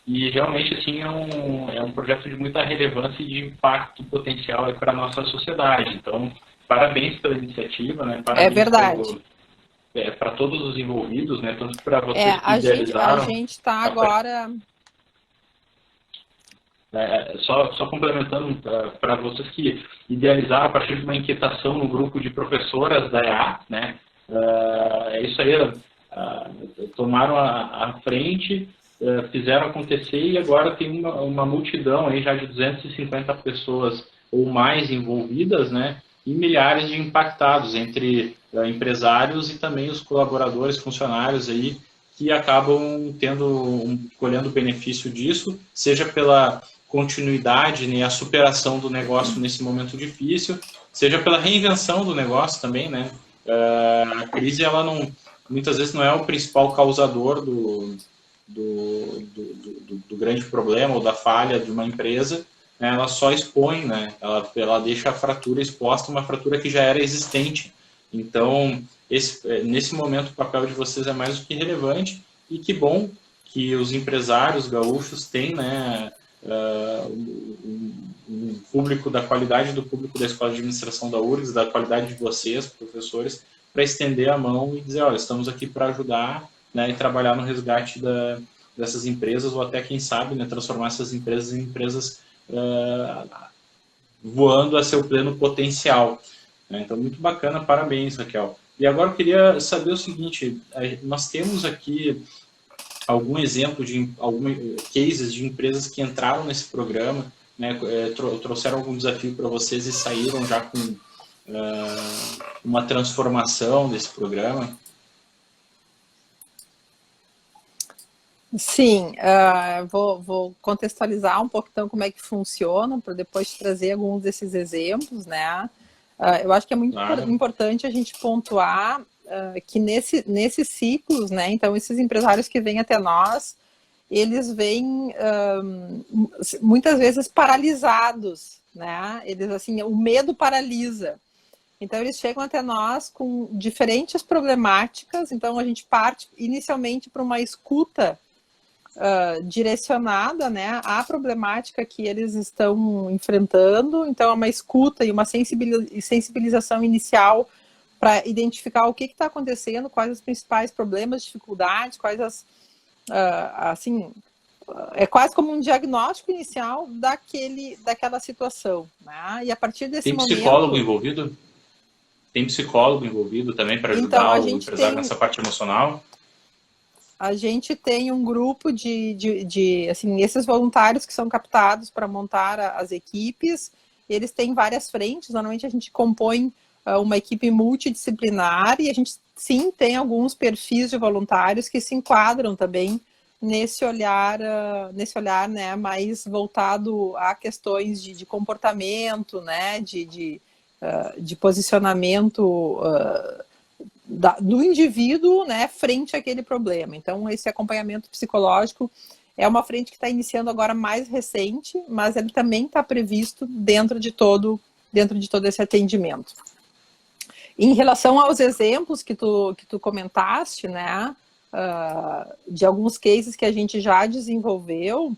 E realmente, assim, é um projeto de muita relevância e de impacto potencial para a nossa sociedade. Então, parabéns pela iniciativa, né? Parabéns É verdade. para todos os envolvidos, né? Tanto para vocês que idealizaram. A gente está agora... Só complementando para vocês que idealizaram a partir de uma inquietação no grupo de professoras da EA, né? É isso aí, tomaram a frente, fizeram acontecer e agora tem uma multidão aí já de 250 pessoas ou mais envolvidas, né? E milhares de impactados entre empresários e também os colaboradores, funcionários aí que acabam colhendo benefício disso, seja pela continuidade, né, a superação do negócio nesse momento difícil, seja pela reinvenção do negócio também, né? A crise, ela muitas vezes não é o principal causador do grande problema ou da falha de uma empresa, né? Ela só expõe, né? Ela deixa a fratura exposta, uma fratura que já era existente. Então, nesse momento, o papel de vocês é mais do que relevante e que bom que os empresários gaúchos têm, né, um público, da qualidade do público da Escola de Administração da URGS, da qualidade de vocês, professores, para estender a mão e dizer, olha, estamos aqui para ajudar, né, e trabalhar no resgate dessas empresas, ou até, quem sabe, né, transformar essas empresas em empresas voando a seu pleno potencial. Então, muito bacana, parabéns, Raquel. E agora eu queria saber o seguinte, nós temos aqui algum exemplo de cases de empresas que entraram nesse programa, né, trouxeram algum desafio para vocês e saíram já com uma transformação desse programa? Sim, vou contextualizar um pouco então como é que funciona, para depois trazer alguns desses exemplos, né? Eu acho que é muito importante a gente pontuar que nesses ciclos, né? Então, esses empresários que vêm até nós, eles vêm muitas vezes paralisados, né? Eles, assim, o medo paralisa. Então, eles chegam até nós com diferentes problemáticas. Então, a gente parte inicialmente para uma escuta direcionada, né, à problemática que eles estão enfrentando. Então, é uma escuta e uma sensibilização inicial para identificar o que está acontecendo, quais os principais problemas, dificuldades, quais as, assim, é quase como um diagnóstico inicial daquela situação, né? E a partir desse momento... Tem psicólogo envolvido? Tem psicólogo envolvido também para ajudar o empresário nessa parte emocional? A gente tem um grupo assim, esses voluntários que são captados para montar as equipes, eles têm várias frentes. Normalmente a gente compõe uma equipe multidisciplinar e a gente, sim, tem alguns perfis de voluntários que se enquadram também nesse olhar, né, mais voltado a questões de comportamento, né, de de posicionamento do indivíduo, né, frente àquele problema. Então, esse acompanhamento psicológico é uma frente que está iniciando agora mais recente, mas ele também está previsto dentro de todo esse atendimento. Em relação aos exemplos que tu comentaste, né, de alguns cases que a gente já desenvolveu,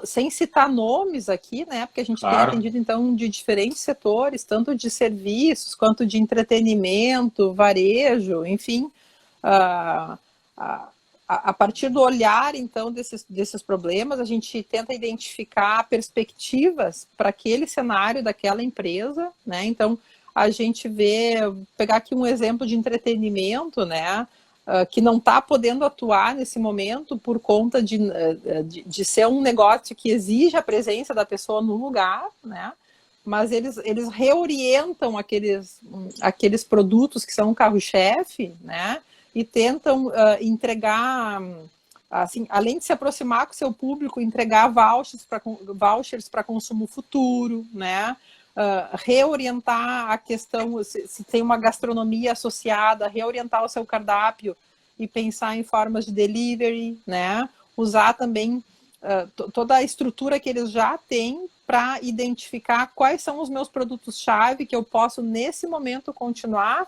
sem citar nomes aqui, né, porque a gente tem atendido, então, de diferentes setores, tanto de serviços, quanto de entretenimento, varejo, enfim, a partir do olhar, então, desses problemas, a gente tenta identificar perspectivas para aquele cenário daquela empresa, né, então, a gente pegar aqui um exemplo de entretenimento, né, que não está podendo atuar nesse momento por conta de ser um negócio que exige a presença da pessoa no lugar, né? Mas eles reorientam aqueles produtos que são o carro-chefe, né? E tentam entregar, assim, além de se aproximar com o seu público, entregar vouchers para consumo futuro, né? Reorientar a questão, se tem uma gastronomia associada, reorientar o seu cardápio e pensar em formas de delivery, né? Usar também toda a estrutura que eles já têm para identificar quais são os meus produtos-chave que eu posso, nesse momento, continuar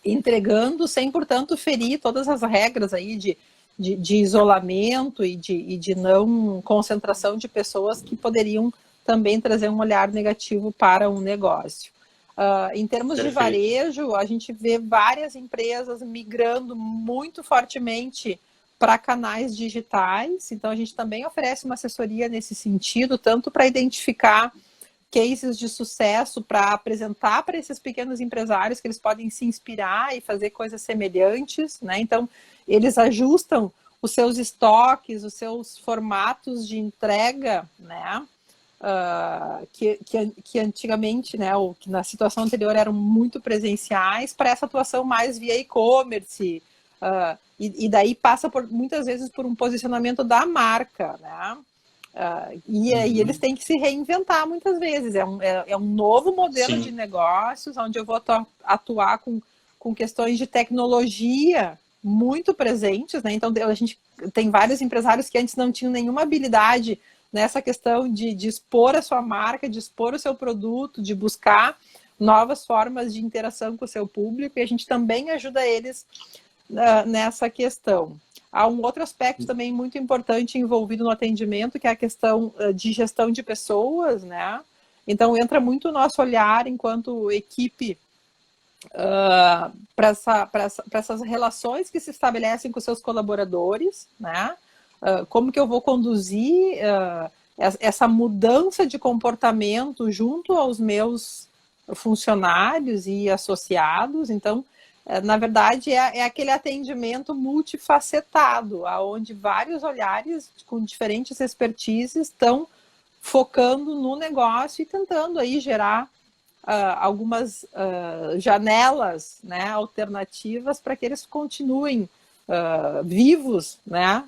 entregando, sem, portanto, ferir todas as regras aí de isolamento e de não concentração de pessoas que poderiam também trazer um olhar negativo para um negócio. Em termos de varejo, a gente vê várias empresas migrando muito fortemente para canais digitais, então a gente também oferece uma assessoria nesse sentido, tanto para identificar cases de sucesso, para apresentar para esses pequenos empresários que eles podem se inspirar e fazer coisas semelhantes, né? Então, eles ajustam os seus estoques, os seus formatos de entrega, né? Que antigamente, né, ou que na situação anterior eram muito presenciais, para essa atuação mais via e-commerce, e daí passa muitas vezes por um posicionamento da marca, né? E aí eles têm que se reinventar muitas vezes, é um novo modelo Sim. de negócios, onde eu vou atuar com questões de tecnologia muito presentes, né? Então a gente tem vários empresários que antes não tinham nenhuma habilidade nessa questão de expor a sua marca, de expor o seu produto, de buscar novas formas de interação com o seu público, e a gente também ajuda eles nessa questão. Há um outro aspecto também muito importante envolvido no atendimento, que é a questão de gestão de pessoas, né? Então, entra muito o nosso olhar enquanto equipe para essas relações que se estabelecem com seus colaboradores, né? Como que eu vou conduzir essa mudança de comportamento junto aos meus funcionários e associados. Então, na verdade, é aquele atendimento multifacetado, onde vários olhares com diferentes expertises estão focando no negócio e tentando aí gerar algumas janelas, né, alternativas para que eles continuem vivos, né,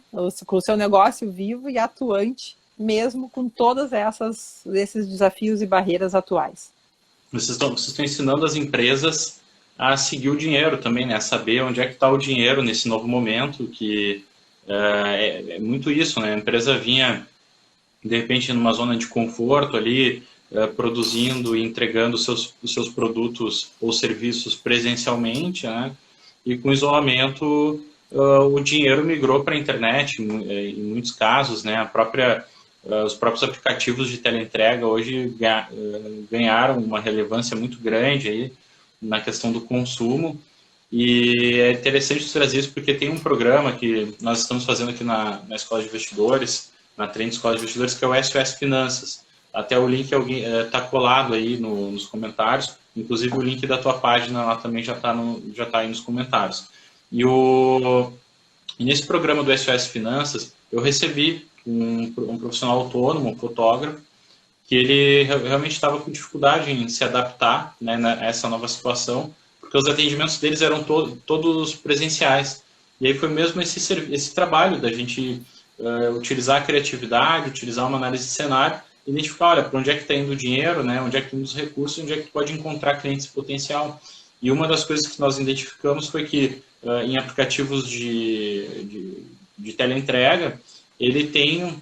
com o seu negócio vivo e atuante, mesmo com todas esses desafios e barreiras atuais. Vocês estão ensinando as empresas a seguir o dinheiro também, né, a saber onde é que está o dinheiro nesse novo momento, que é muito isso, né, a empresa vinha, de repente, numa zona de conforto ali, produzindo e entregando os seus produtos ou serviços presencialmente, né, e com isolamento o dinheiro migrou para a internet, em muitos casos, né, os próprios aplicativos de teleentrega hoje ganharam uma relevância muito grande aí na questão do consumo, e é interessante trazer isso porque tem um programa que nós estamos fazendo aqui na Escola de Investidores, na Trend Escola de Investidores, que é o SOS Finanças. Até o link está colado aí nos comentários, inclusive o link da tua página lá também já está aí nos comentários. E nesse programa do SOS Finanças, eu recebi um profissional autônomo, um fotógrafo, que ele realmente estava com dificuldade em se adaptar, né, a essa nova situação, porque os atendimentos deles eram todos presenciais. E aí foi mesmo esse trabalho da gente utilizar a criatividade, utilizar uma análise de cenário identificar, olha, para onde é que está indo o dinheiro, né? Onde é que estão os recursos, onde é que tu pode encontrar clientes potencial. E uma das coisas que nós identificamos foi que em aplicativos de teleentrega, ele tem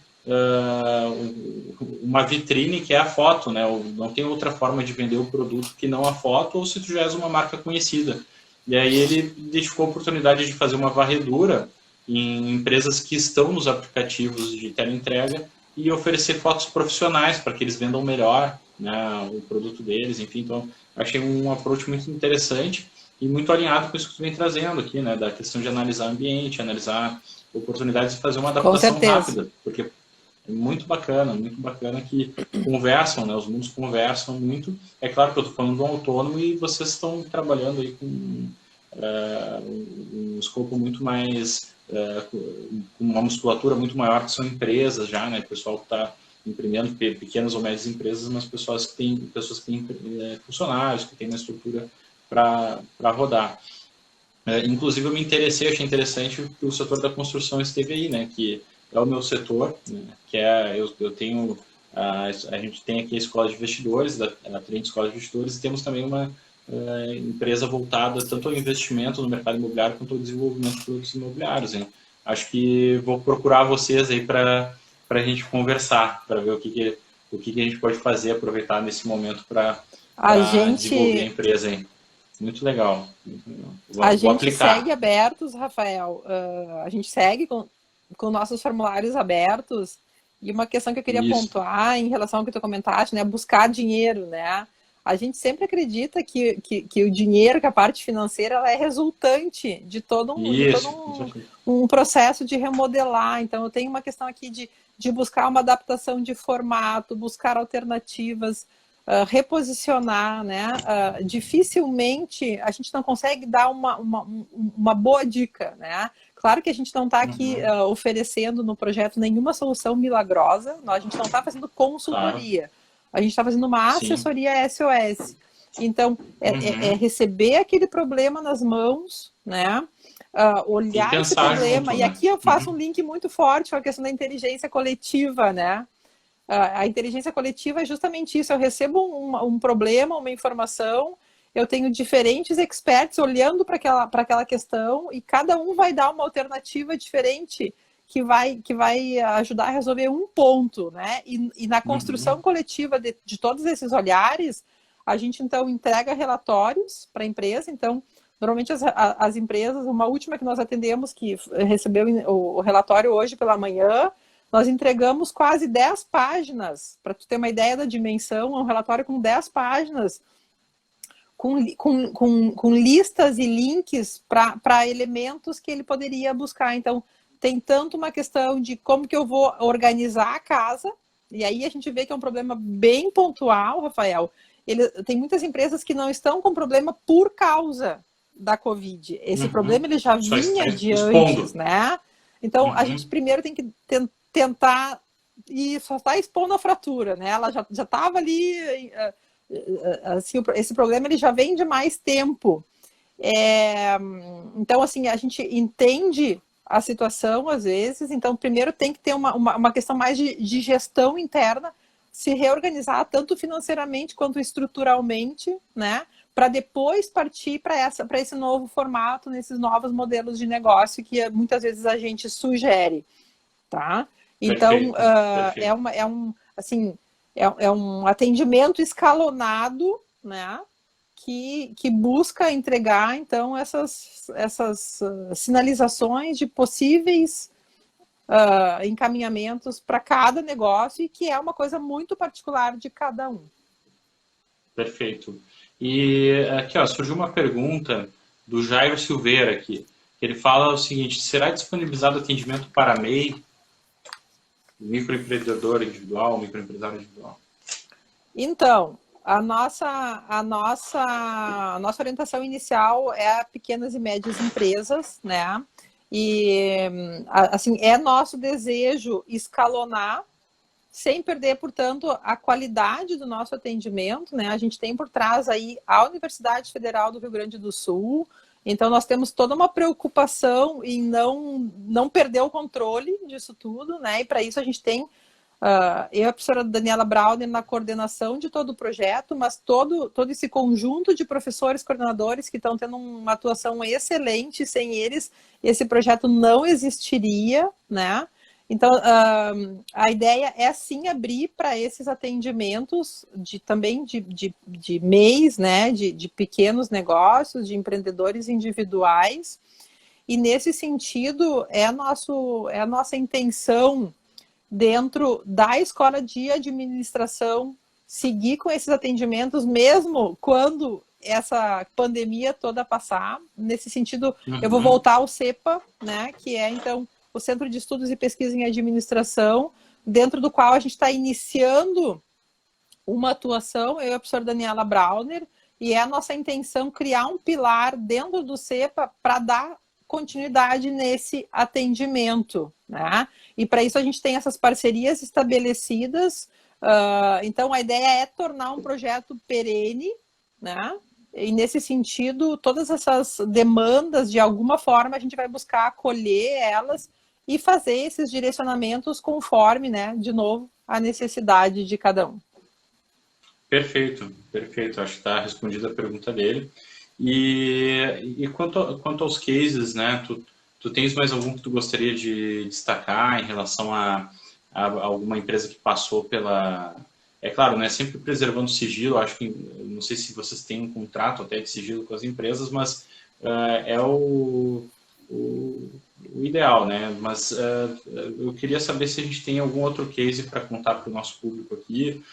uma vitrine que é a foto, né? Não tem outra forma de vender o produto que não a foto, ou se tu já és uma marca conhecida. E aí ele identificou a oportunidade de fazer uma varredura em empresas que estão nos aplicativos de teleentrega e oferecer fotos profissionais para que eles vendam melhor, né, o produto deles, enfim. Então, achei um approach muito interessante e muito alinhado com isso que tu vem trazendo aqui, né, da questão de analisar ambiente, analisar oportunidades de fazer uma adaptação rápida, porque é muito bacana que conversam, né, os mundos conversam muito. É claro que eu estou falando de um autônomo e vocês estão trabalhando aí com um escopo muito mais, com uma musculatura muito maior, que são empresas já, né, pessoal que está empreendendo, pequenas ou médias empresas, mas pessoas que têm funcionários, que têm uma estrutura para rodar. Inclusive, eu me interessei, achei interessante que o setor da construção esteve aí, né, que é o meu setor, né, que eu tenho, a gente tem aqui a Escola de Investidores, a Trend Escola de Investidores, e temos também uma empresa voltada tanto ao investimento no mercado imobiliário quanto ao desenvolvimento de produtos imobiliários, hein. Acho que vou procurar vocês aí para a gente conversar, para ver o que a gente pode fazer, aproveitar nesse momento para desenvolver a empresa aí. Muito legal. A gente segue abertos, Rafael. A gente segue com nossos formulários abertos. E uma questão que eu queria pontuar em relação ao que tu comentaste, né? Buscar dinheiro, né? A gente sempre acredita que o dinheiro, que a parte financeira, ela é resultante de todo um processo de remodelar. Então, eu tenho uma questão aqui de buscar uma adaptação de formato, buscar alternativas, reposicionar, né? Dificilmente a gente não consegue dar uma boa dica, né? Claro que a gente não está aqui oferecendo no projeto nenhuma solução milagrosa, a gente não está fazendo consultoria. Claro. A gente está fazendo uma assessoria SOS. Então, é receber aquele problema nas mãos, né? Olhar esse problema. E aqui eu faço um link muito forte com a questão da inteligência coletiva, né? A inteligência coletiva é justamente isso. Eu recebo um problema, uma informação, eu tenho diferentes experts olhando para aquela questão e cada um vai dar uma alternativa diferente que vai ajudar a resolver um ponto, né? E na construção coletiva de todos esses olhares, a gente, então, entrega relatórios para a empresa. Então, normalmente as empresas, uma última que nós atendemos, que recebeu o relatório hoje pela manhã, nós entregamos quase 10 páginas, para tu ter uma ideia da dimensão, um relatório com 10 páginas, com listas e links para elementos que ele poderia buscar. Então, tem tanto uma questão de como que eu vou organizar a casa, e aí a gente vê que é um problema bem pontual, Rafael. Tem muitas empresas que não estão com problema por causa da Covid. Esse problema ele já vinha de antes, né? Então, a gente primeiro tem que tentar, e só está expondo a fratura, né? Ela já estava ali, assim, esse problema ele já vem de mais tempo. Então, assim, a gente entende a situação, às vezes, então primeiro tem que ter uma questão mais de gestão interna, se reorganizar tanto financeiramente quanto estruturalmente, né? Para depois partir para esse novo formato, nesses novos modelos de negócio que muitas vezes a gente sugere, tá? Então, é um atendimento escalonado, né? Que busca entregar, então, essas sinalizações de possíveis encaminhamentos para cada negócio, e que é uma coisa muito particular de cada um. Perfeito. E aqui, surgiu uma pergunta do Jairo Silveira aqui. Ele fala o seguinte: será disponibilizado atendimento para MEI, microempreendedor individual, microempresário individual? Então, a nossa orientação inicial é a pequenas e médias empresas, né? E, assim, é nosso desejo escalonar, sem perder, portanto, a qualidade do nosso atendimento, né? A gente tem por trás aí a Universidade Federal do Rio Grande do Sul, então nós temos toda uma preocupação em não perder o controle disso tudo, né? E para isso a gente tem eu e a professora Daniela Brauner na coordenação de todo o projeto, mas todo esse conjunto de professores coordenadores que estão tendo uma atuação excelente, sem eles esse projeto não existiria, né? Então, a ideia é sim abrir para esses atendimentos também de MEIs, né? De pequenos negócios, de empreendedores individuais, e nesse sentido é a nossa intenção dentro da escola de administração seguir com esses atendimentos, mesmo quando essa pandemia toda passar. Nesse sentido, eu vou voltar ao CEPA, né, que é, então, o Centro de Estudos e Pesquisa em Administração, dentro do qual a gente está iniciando uma atuação, eu e a professora Daniela Brauner, e é a nossa intenção criar um pilar dentro do CEPA para dar continuidade nesse atendimento, né? E para isso a gente tem essas parcerias estabelecidas. Então a ideia é tornar um projeto perene, né? E nesse sentido, todas essas demandas, de alguma forma, a gente vai buscar acolher elas e fazer esses direcionamentos conforme, né, de novo, a necessidade de cada um. Perfeito, perfeito. Acho que está respondida a pergunta dele. E quanto aos cases, né? Tu tens mais algum que tu gostaria de destacar em relação a alguma empresa que passou pela... É claro, né? Sempre preservando o sigilo. Acho que, não sei se vocês têm um contrato até de sigilo com as empresas, mas é o ideal, né? Mas eu queria saber se a gente tem algum outro case para contar para o nosso público aqui,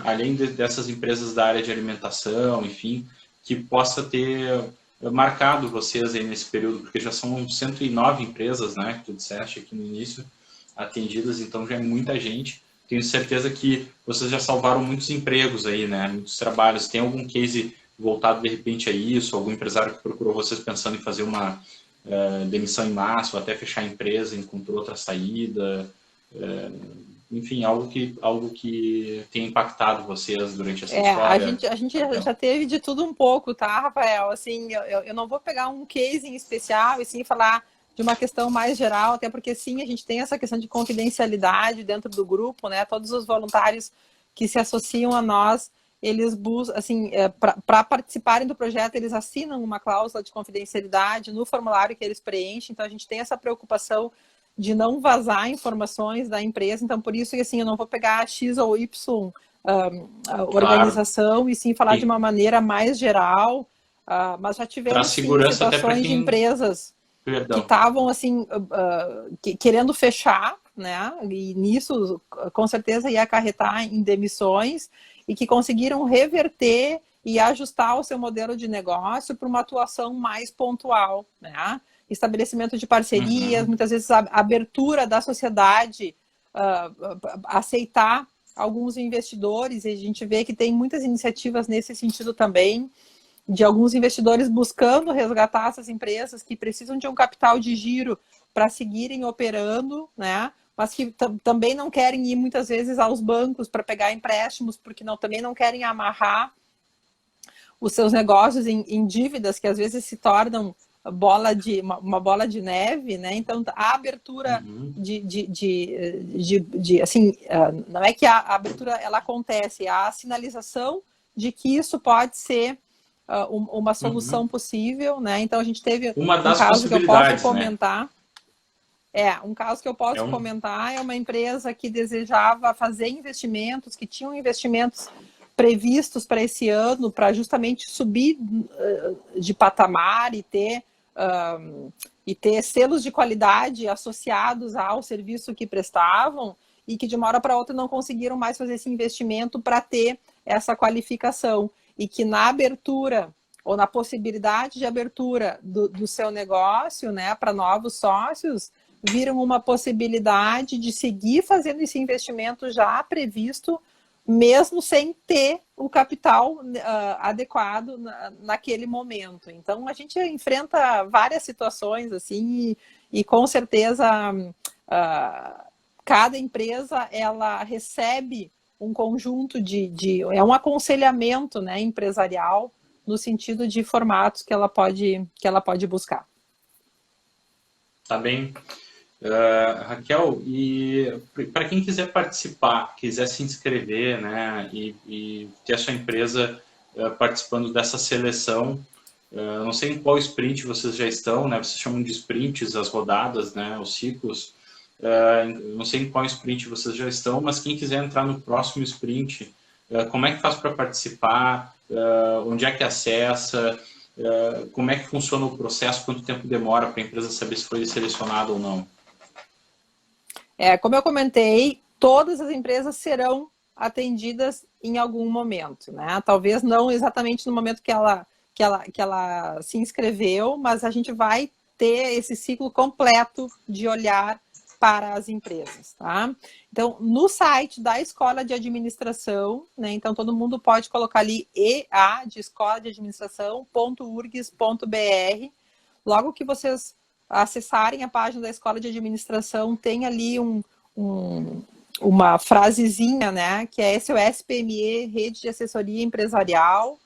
além dessas empresas da área de alimentação, enfim, que possa ter marcado vocês aí nesse período, porque já são 109 empresas, né, que tu disseste aqui no início, atendidas, então já é muita gente. Tenho certeza que vocês já salvaram muitos empregos aí, né, muitos trabalhos. Tem algum case voltado de repente a isso? Algum empresário que procurou vocês pensando em fazer uma demissão em massa, ou até fechar a empresa, encontrou outra saída? Enfim, algo que tem impactado vocês durante essa história? A gente já teve de tudo um pouco, tá, Rafael? Assim, eu não vou pegar um case em especial e sim falar de uma questão mais geral, até porque sim, a gente tem essa questão de confidencialidade dentro do grupo, né? Todos os voluntários que se associam a nós, eles buscam, assim, para participarem do projeto, eles assinam uma cláusula de confidencialidade no formulário que eles preenchem, então a gente tem essa preocupação de não vazar informações da empresa, então por isso que assim, eu não vou pegar a X ou Y organização, claro, e sim falar de uma maneira mais geral, mas já tivemos sim, situações de empresas que estavam assim, querendo fechar, né? E nisso com certeza ia acarretar em demissões, e que conseguiram reverter e ajustar o seu modelo de negócio para uma atuação mais pontual, né? Estabelecimento de parcerias, muitas vezes a abertura da sociedade, aceitar alguns investidores, e a gente vê que tem muitas iniciativas nesse sentido também, de alguns investidores buscando resgatar essas empresas que precisam de um capital de giro para seguirem operando, né? Mas que também não querem ir muitas vezes aos bancos para pegar empréstimos, porque também não querem amarrar os seus negócios em dívidas que às vezes se tornam uma bola de neve, né? Então a abertura assim, não é que a abertura ela acontece, a sinalização de que isso pode ser uma solução possível, né? Então a gente teve um caso que eu posso comentar. Né? Um caso que eu posso comentar é uma empresa que desejava fazer investimentos, que tinham investimentos previstos para esse ano, para justamente subir de patamar e ter selos de qualidade associados ao serviço que prestavam, e que de uma hora para outra não conseguiram mais fazer esse investimento para ter essa qualificação, e que na abertura ou na possibilidade de abertura do seu negócio, né, para novos sócios, viram uma possibilidade de seguir fazendo esse investimento já previsto, mesmo sem ter o capital adequado naquele momento. Então, a gente enfrenta várias situações assim, e com certeza cada empresa ela recebe um conjunto é um aconselhamento, né, empresarial, no sentido de formatos que ela pode buscar. Tá bem. Raquel, e para quem quiser participar, quiser se inscrever, né, e ter a sua empresa participando dessa seleção, não sei em qual sprint vocês já estão, né, vocês chamam de sprints as rodadas, né, os ciclos, não sei em qual sprint vocês já estão, mas quem quiser entrar no próximo sprint, como é que faz para participar, onde é que acessa, como é que funciona o processo, quanto tempo demora para a empresa saber se foi selecionada ou não? Como eu comentei, todas as empresas serão atendidas em algum momento, né? Talvez não exatamente no momento que ela se inscreveu, mas a gente vai ter esse ciclo completo de olhar para as empresas, tá? Então, no site da Escola de Administração, né? Então, todo mundo pode colocar ali EA, de Escola de Administração.urgs.br. Logo que vocês acessarem a página da Escola de Administração, tem ali uma frasezinha, né, que é SOS PME, Rede de Assessoria Empresarial,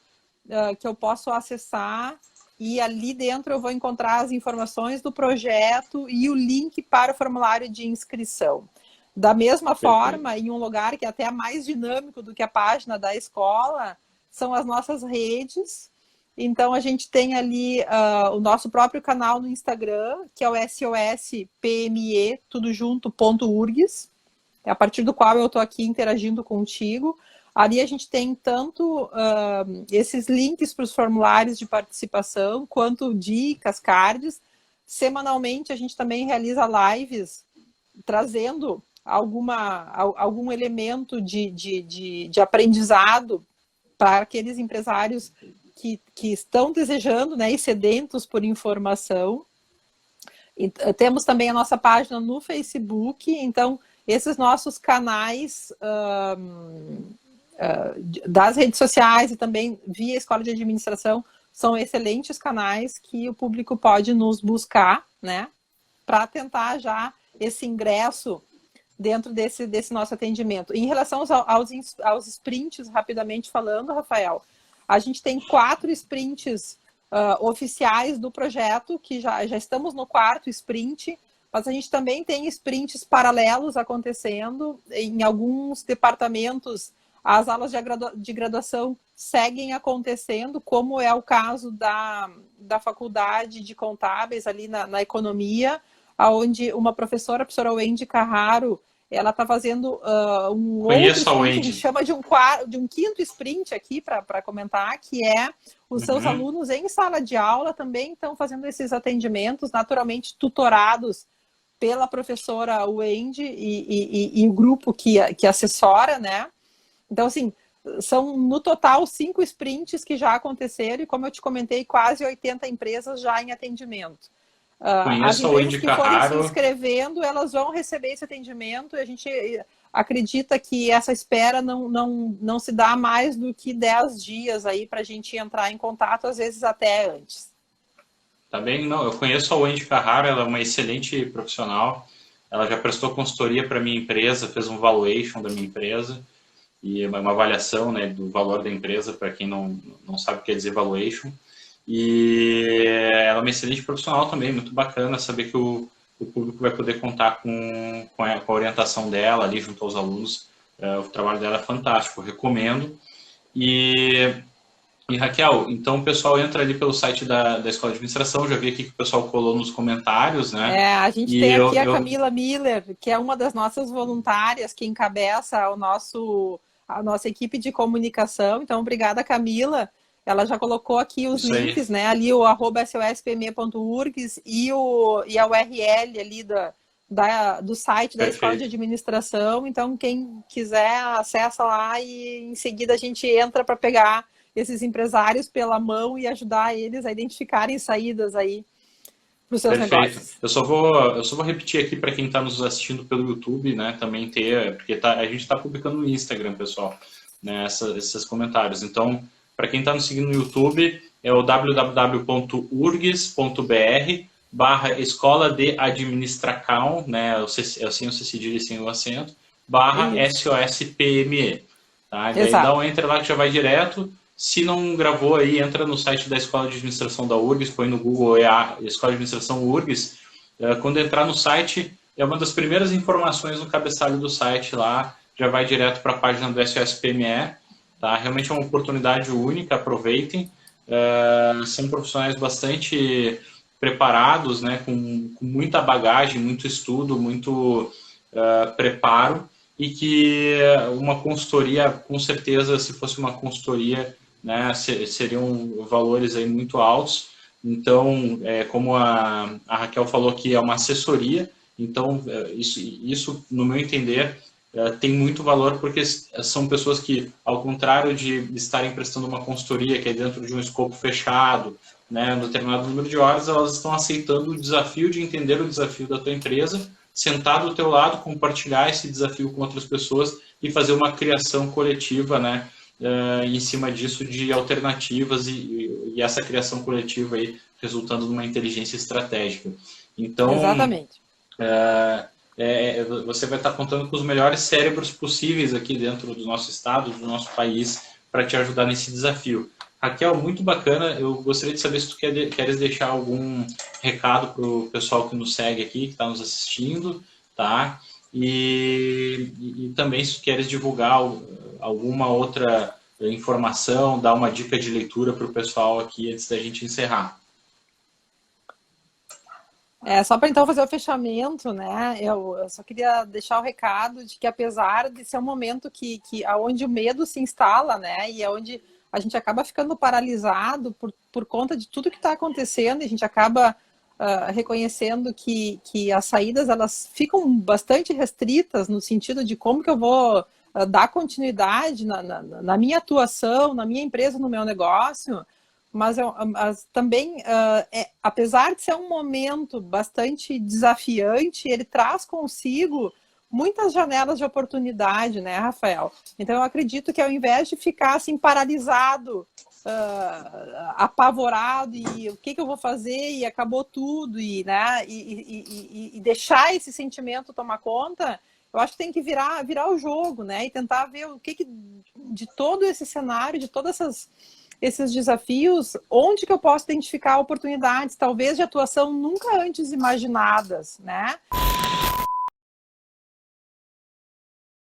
que eu posso acessar, e ali dentro eu vou encontrar as informações do projeto e o link para o formulário de inscrição. Da mesma forma, em um lugar que é até mais dinâmico do que a página da escola, são as nossas redes. Então, a gente tem ali o nosso próprio canal no Instagram, que é o SOSPME, tudo junto, .urgs, a partir do qual eu estou aqui interagindo contigo. Ali a gente tem tanto esses links para os formulários de participação, quanto dicas, cards. Semanalmente, a gente também realiza lives, trazendo algum elemento de aprendizado para aqueles empresários que estão desejando, né, e sedentos por informação. E temos também a nossa página no Facebook, então esses nossos canais das redes sociais e também via Escola de Administração são excelentes canais que o público pode nos buscar, né, para tentar já esse ingresso dentro desse nosso atendimento. Em relação aos sprints, rapidamente falando, Rafael, a gente tem 4 sprints oficiais do projeto, que já estamos no 4º sprint, mas a gente também tem sprints paralelos acontecendo. Em alguns departamentos, as aulas de graduação seguem acontecendo, como é o caso da Faculdade de Contábeis, ali na Economia, onde uma professora, a professora Wendy Carraro, ela está fazendo Conheço outro a sprint, a Wendy. gente chama de um 5º sprint aqui para comentar, que é os seus alunos em sala de aula também estão fazendo esses atendimentos, naturalmente tutorados pela professora Wendy e o grupo que assessora, né? Então, assim, são no total 5 sprints que já aconteceram e, como eu te comentei, quase 80 empresas já em atendimento. As empresas que forem se inscrevendo, elas vão receber esse atendimento e a gente acredita que essa espera não se dá mais do que 10 dias aí para a gente entrar em contato, às vezes até antes. Tá bem? Não, eu conheço a Wendy Carraro, ela é uma excelente profissional, ela já prestou consultoria para a minha empresa, fez um valuation da minha empresa, e uma avaliação, né, do valor da empresa, para quem não sabe o que quer dizer valuation. E ela é uma excelente profissional também, muito bacana saber que o público vai poder contar com a orientação dela ali junto aos alunos. O trabalho dela é fantástico, recomendo. E Raquel, então o pessoal entra ali pelo site da Escola de Administração, já vi aqui que o pessoal colou nos comentários, né? A gente tem aqui a Camila Miller, que é uma das nossas voluntárias, que encabeça a nossa equipe de comunicação. Então, obrigada, Camila. Ela já colocou aqui os links, né? Ali o @sospme.urgs e a URL ali do site da Escola de Administração. Então, quem quiser, acessa lá e em seguida a gente entra para pegar esses empresários pela mão e ajudar eles a identificarem saídas aí para os seus negócios. Eu só vou repetir aqui para quem está nos assistindo pelo YouTube, né? Também porque a gente está publicando no Instagram, pessoal, né? Esses comentários. Então, para quem está nos seguindo no YouTube, é o www.urgs.br/escola de administração, né? Assim você cedilha sem o acento, /SOSPME. Tá? Daí dá um enter lá que já vai direto. Se não gravou aí, entra no site da Escola de Administração da URGS, põe no Google Escola de Administração URGS. Quando entrar no site, é uma das primeiras informações no cabeçalho do site lá, já vai direto para a página do SOS PME, tá? Realmente é uma oportunidade única, aproveitem. São profissionais bastante preparados, né, com muita bagagem, muito estudo, muito preparo, e que uma consultoria, com certeza, se fosse uma consultoria, né, seriam valores aí muito altos. Então, como a Raquel falou aqui, é uma assessoria, então isso no meu entender, tem muito valor, porque são pessoas que, ao contrário de estarem prestando uma consultoria que é dentro de um escopo fechado, né, um determinado número de horas, elas estão aceitando o desafio de entender o desafio da tua empresa, sentar do teu lado, compartilhar esse desafio com outras pessoas e fazer uma criação coletiva, né, em cima disso, de alternativas e essa criação coletiva aí resultando numa inteligência estratégica. Então, exatamente. Você vai estar contando com os melhores cérebros possíveis aqui dentro do nosso estado, do nosso país, para te ajudar nesse desafio. Raquel, muito bacana. Eu gostaria de saber se tu queres deixar algum recado para o pessoal que nos segue aqui, que está nos assistindo, tá? E também se tu queres divulgar alguma outra informação, dar uma dica de leitura para o pessoal aqui antes da gente encerrar. Só para então fazer o fechamento, né? Eu só queria deixar o recado de que, apesar de ser um momento onde o medo se instala, né? E é onde a gente acaba ficando paralisado por conta de tudo que está acontecendo, e a gente acaba reconhecendo que as saídas elas ficam bastante restritas no sentido de como que eu vou dar continuidade na minha atuação, na minha empresa, no meu negócio. Mas também, apesar de ser um momento bastante desafiante, ele traz consigo muitas janelas de oportunidade, né, Rafael? Então, eu acredito que ao invés de ficar assim paralisado, apavorado, e o que eu vou fazer, e acabou tudo, né, e deixar esse sentimento tomar conta, eu acho que tem que virar o jogo, né, e tentar ver o que de todo esse cenário, de todas esses desafios, onde que eu posso identificar oportunidades, talvez de atuação nunca antes imaginadas, né?